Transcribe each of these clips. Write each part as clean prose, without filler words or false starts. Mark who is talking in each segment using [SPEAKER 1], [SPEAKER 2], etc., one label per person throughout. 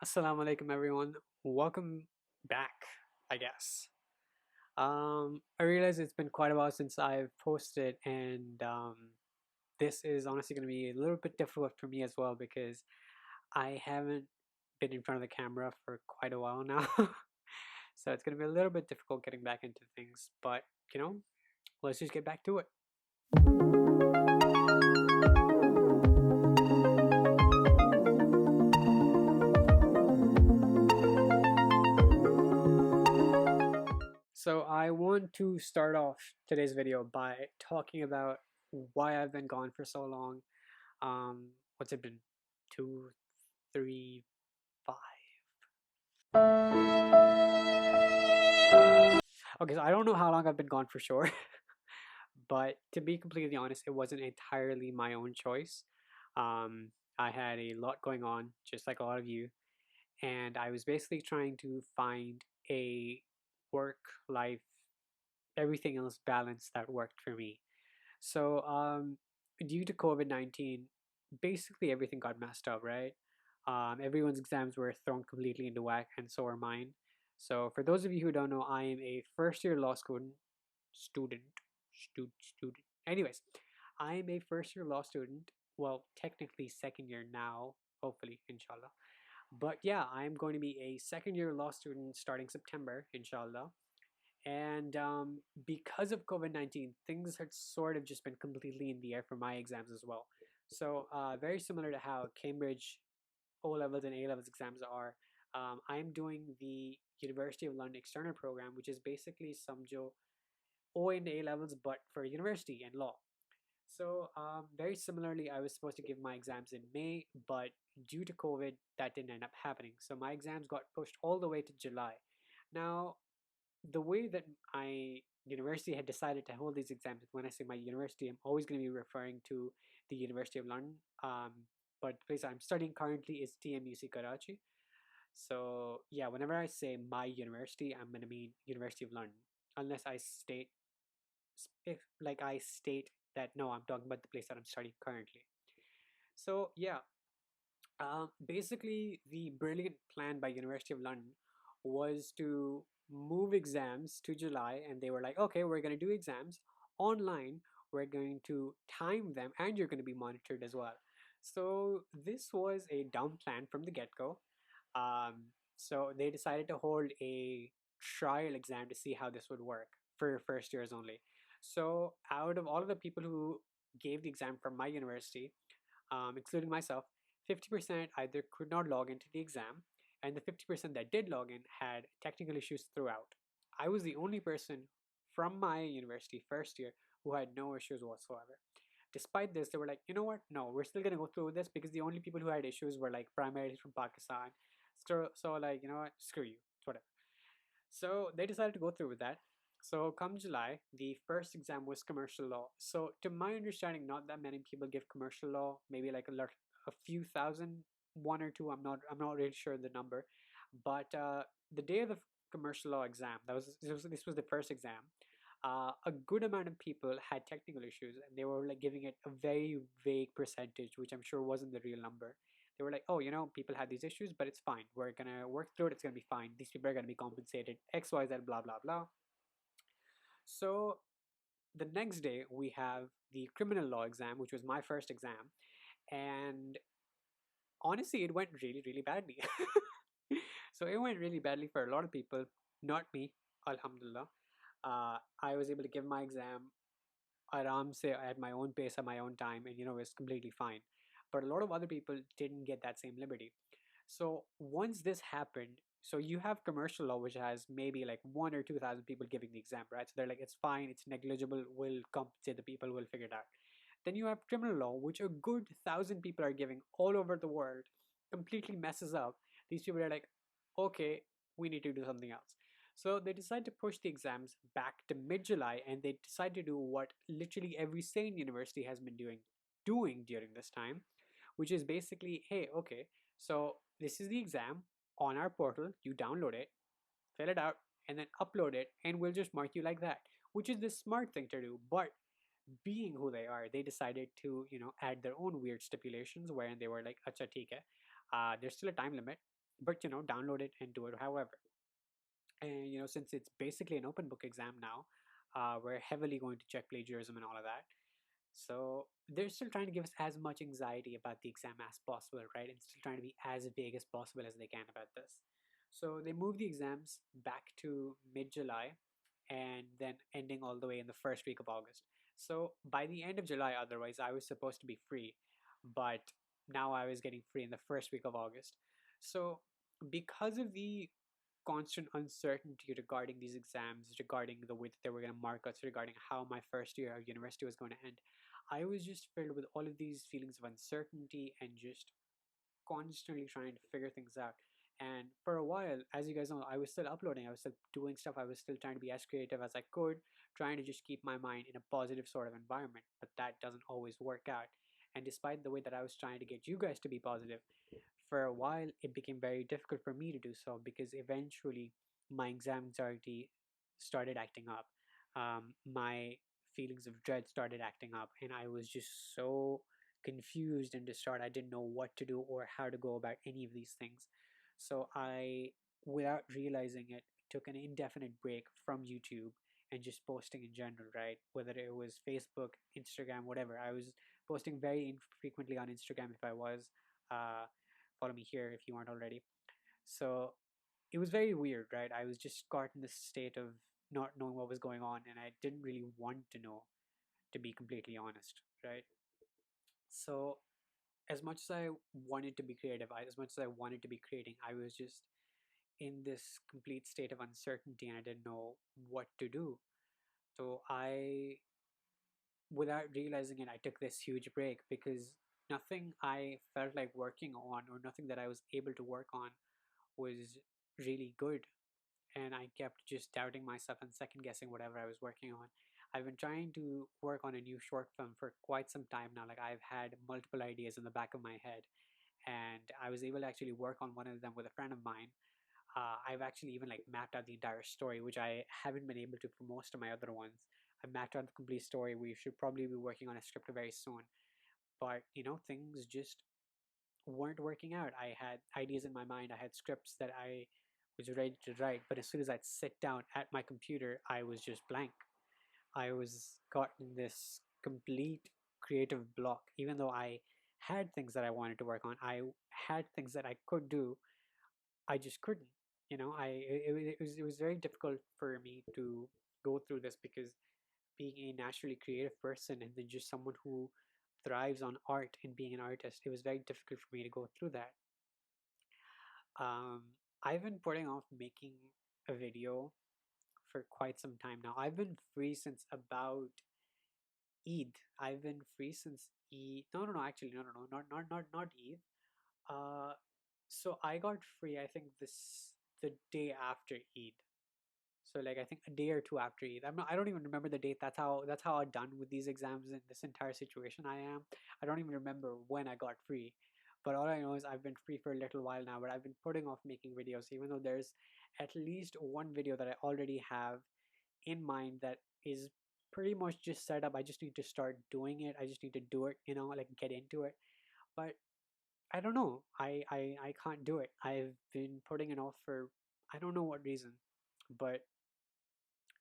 [SPEAKER 1] Assalamu alaikum everyone. Welcome back, I guess. I realize it's been quite a while since I've posted and this is honestly going to be a little bit difficult for me as well because I haven't been in front of the camera for quite a while now. So it's going to be a little bit difficult getting back into things, but you know, let's just get back to it. So I want to start off today's video by talking about why I've been gone for so long. What's it been? 2, 3, 5. Okay, so I don't know how long I've been gone for sure, but to be completely honest, it wasn't entirely my own choice. I had a lot going on, just like a lot of you, and I was basically trying to find a work life, everything else balance that worked for me. So, due to COVID-19, basically everything got messed up, right? Everyone's exams were thrown completely into whack, and so are mine. So, for those of you who don't know, I am a first year law student, student. Anyways, I am a first year law student. Well, technically second year now, hopefully, inshallah. But yeah, I'm going to be a second year law student starting September, inshallah. And because of COVID-19, things had sort of just been completely in the air for my exams as well. So, very similar to how Cambridge O levels and A levels exams are, I'm doing the University of London external program, which is basically some O and A levels, but for university and law. So, very similarly, I was supposed to give my exams in May, but due to COVID, that didn't end up happening. So, my exams got pushed all the way to July. Now, the way that my university had decided to hold these exams, when I say my university, I'm always going to be referring to the University of London. But the place I'm studying currently is TMUC Karachi. So yeah, whenever I say my university, I'm going to mean University of London, unless I state if like I state that no, I'm talking about the place that I'm studying currently. So yeah, basically, the brilliant plan by University of London was to move exams to July, and they were like, okay, we're going to do exams online. We're going to time them, and you're going to be monitored as well. So this was a dumb plan from the get-go. So they decided to hold a trial exam to see how this would work for first years only. So out of all of the people who gave the exam from my university, including myself, 50% either could not log into the exam, and the 50% that did log in had technical issues throughout. I was the only person from my university first year who had no issues whatsoever. Despite this, they were like, you know what? No, we're still gonna go through with this because the only people who had issues were like primarily from Pakistan. So like, you know what? Screw you. It's whatever. So they decided to go through with that. So come July, the first exam was commercial law. So to my understanding, not that many people give commercial law. Maybe like a few thousand, one or two. I'm not really sure the number. But the day of the commercial law exam, this was the first exam. A good amount of people had technical issues, and they were like giving it a very vague percentage, which I'm sure wasn't the real number. They were like, oh, people have these issues, but it's fine. We're gonna work through it. It's gonna be fine. These people are gonna be compensated X, Y, Z, blah, blah, blah. So the next day we have the criminal law exam, which was my first exam, and honestly, it went really, really badly. So it went really badly for a lot of people, not me, alhamdulillah. I was able to give my exam aram se at my own pace at my own time, and it was completely fine. But a lot of other people didn't get that same liberty. So once this happened, so you have commercial law, which has maybe like 1 or 2 thousand people giving the exam, right? So they're like, it's fine, it's negligible, we'll compensate the people, we'll figure it out. Then you have criminal law, which a good 1,000 people are giving all over the world, completely messes up. These people are like, okay, we need to do something else. So they decide to push the exams back to mid-July, and they decide to do what literally every sane university has been doing during this time, which is basically, hey, okay, so this is the exam on our portal. You download it, fill it out, and then upload it, and we'll just mark you like that, which is the smart thing to do. But being who they are, they decided to, add their own weird stipulations wherein they were like, acha, theek hai. There's still a time limit. but download it and do it however. And since it's basically an open book exam now, we're heavily going to check plagiarism and all of that. So they're still trying to give us as much anxiety about the exam as possible, right? And still trying to be as vague as possible as they can about this. So they moved the exams back to mid-July and then ending all the way in the first week of August. So by the end of July, otherwise, I was supposed to be free, but now I was getting free in the first week of August. So because of the constant uncertainty regarding these exams, regarding the way that they were going to mark us, regarding how my first year of university was going to end, I was just filled with all of these feelings of uncertainty and just constantly trying to figure things out. And for a while, as you guys know, I was still uploading, I was still doing stuff, I was still trying to be as creative as I could, trying to just keep my mind in a positive sort of environment. But that doesn't always work out. And despite the way that I was trying to get you guys to be positive, for a while it became very difficult for me to do so because eventually my anxiety started acting up. My feelings of dread started acting up, and I was just so confused and distraught. I didn't know what to do or how to go about any of these things. So I, without realizing it, took an indefinite break from YouTube and just posting in general, right? Whether it was Facebook, Instagram, whatever. I was posting very infrequently on Instagram if I was. Uh, Follow me here if you aren't already. So it was very weird, right? I was just caught in this state of not knowing what was going on, and I didn't really want to know, to be completely honest, right? So as much as I wanted to be creative, as much as I wanted to be creating, I was just in this complete state of uncertainty and I didn't know what to do. So without realizing it, I took this huge break because nothing I felt like working on or nothing that I was able to work on was really good. And I kept just doubting myself and second guessing whatever I was working on. I've been trying to work on a new short film for quite some time now. Like, I've had multiple ideas in the back of my head, and I was able to actually work on one of them with a friend of mine. I've actually even like mapped out the entire story, which I haven't been able to for most of my other ones. I mapped out the complete story. We should probably be working on a script very soon, but things just weren't working out. I had ideas in my mind. I had scripts that I was ready to write, but as soon as I'd sit down at my computer, I was just blank. I was caught in this complete creative block. Even though I had things that I wanted to work on, I had things that I could do, I just couldn't. It was very difficult for me to go through this because being a naturally creative person and then just someone who thrives on art and being an artist, it was very difficult for me to go through that. Um, I've been putting off making a video for quite some time now. I've been free since about Eid. I've been free since Eid. No, no, no. Actually, no, no, no. Not Eid. Uh, so I got free. I think the day after Eid. So like I think a day or two after Eid. I don't even remember the date. That's how done with these exams in this entire situation I am. I don't even remember when I got free. But all I know is I've been free for a little while now, but I've been putting off making videos, even though there's at least one video that I already have in mind that is pretty much just set up. I just need to start doing it. I just need to do it, like get into it. But I don't know. I can't do it. I've been putting it off for I don't know what reason, but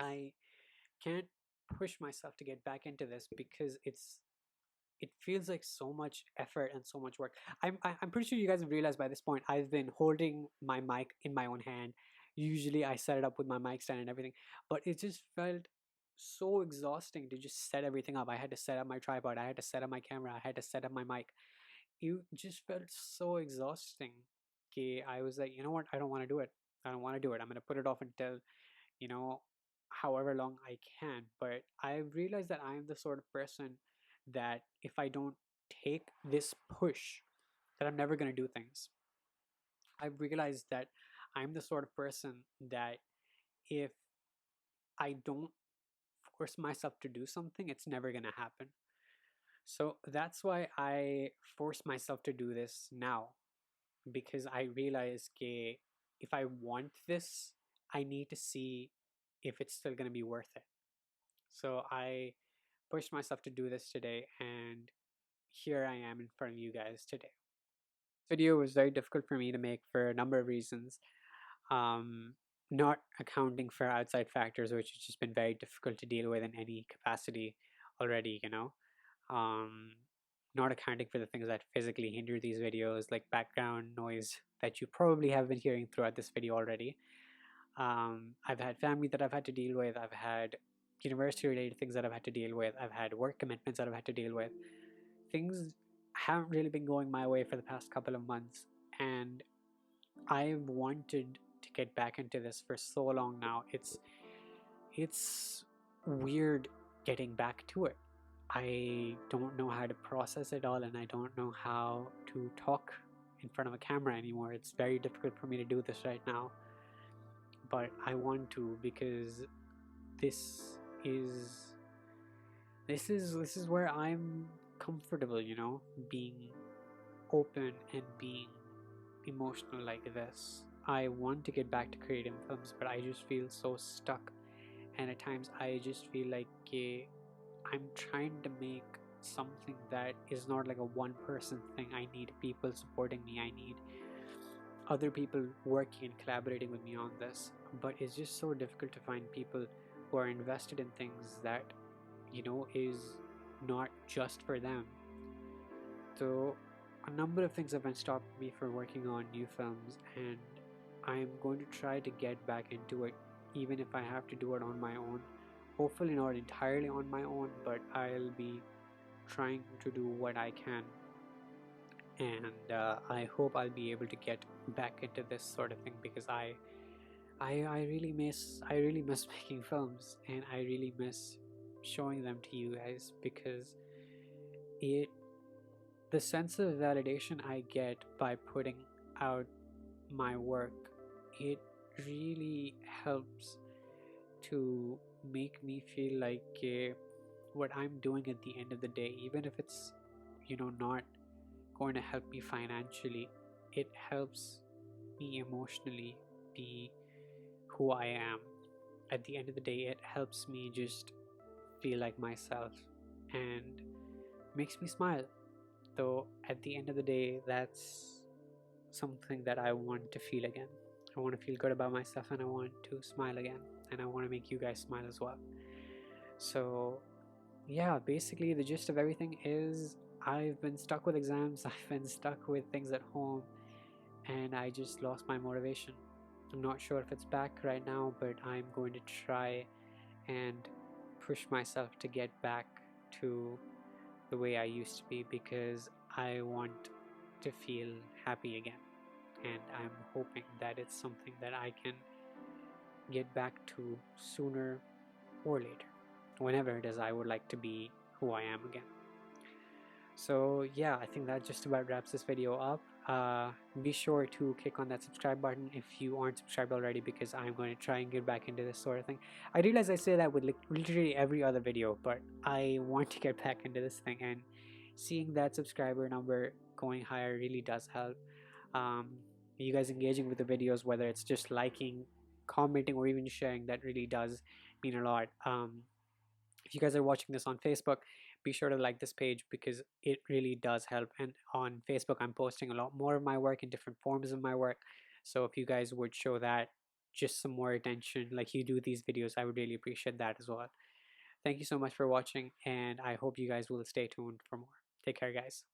[SPEAKER 1] I can't push myself to get back into this because it feels like so much effort and so much work. I'm pretty sure you guys have realized by this point I've been holding my mic in my own hand. Usually I set it up with my mic stand and everything, but it just felt so exhausting to just set everything up. I had to set up my tripod, I had to set up my camera, I had to set up my mic. It just felt so exhausting. Okay, I was like, you know what? I don't want to do it. I don't want to do it. I'm gonna put it off until you know, however long I can. But I realized that I am the sort of person that if I don't take this push, that I'm never going to do things. I've realized that I'm the sort of person that if I don't force myself to do something, it's never going to happen. So that's why I force myself to do this now because I realize that if I want this, I need to see if it's still going to be worth it. So I pushed myself to do this today, and here I am in front of you guys today. video was very difficult for me to make for a number of reasons. Um, Not accounting for outside factors, which has just been very difficult to deal with in any capacity already, you know. Um, Not accounting for the things that physically hinder these videos, like background noise that you probably have been hearing throughout this video already. I've had family that I've had to deal with. I've had university related things that I've had to deal with. I've had work commitments that I've had to deal with. Things haven't really been going my way for the past couple of months, and I've wanted to get back into this for so long now. It's weird getting back to it. I don't know how to process it all, and I don't know how to talk in front of a camera anymore. It's very difficult for me to do this right now, but I want to, because this is this is where I'm comfortable, you know, being open and being emotional like this. I want to get back to creating films, but I just feel so stuck, and at times I just feel like I'm trying to make something that is not like a one person thing. I need people supporting me. I need other people working and collaborating with me on this, but it's just so difficult to find people who are invested in things that, you know, is not just for them. So a number of things have been stopping me from working on new films, and I'm going to try to get back into it, even if I have to do it on my own. Hopefully not entirely on my own, but I'll be trying to do what I can, and I hope I'll be able to get back into this sort of thing, because I really miss making films, and I really miss showing them to you guys, because it the sense of validation I get by putting out my work, it really helps to make me feel like what I'm doing at the end of the day, even if it's, you know, not going to help me financially, it helps me emotionally be who I am. At the end of the day, it helps me just feel like myself and makes me smile. Though at the end of the day, that's something that I want to feel again. I want to feel good about myself, and I want to smile again, and I want to make you guys smile as well. So yeah, basically the gist of everything is I've been stuck with exams, I've been stuck with things at home, and I just lost my motivation. I'm not sure if it's back right now, but I'm going to try and push myself to get back to the way I used to be, because I want to feel happy again, and I'm hoping that it's something that I can get back to sooner or later, whenever it is I would like to be who I am again. So yeah, I think that just about wraps this video up. Be sure to click on that subscribe button if you aren't subscribed already, because I'm going to try and get back into this sort of thing. I realize I say that with literally every other video, but I want to get back into this thing, and seeing that subscriber number going higher really does help. You guys engaging with the videos, whether it's just liking, commenting, or even sharing, that really does mean a lot. If you guys are watching this on Facebook, be sure to like this page, because it really does help. And on Facebook, I'm posting a lot more of my work in different forms of my work. So if you guys would show that just some more attention like you do these videos, I would really appreciate that as well. Thank you so much for watching, and I hope you guys will stay tuned for more. Take care, guys.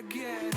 [SPEAKER 1] Again.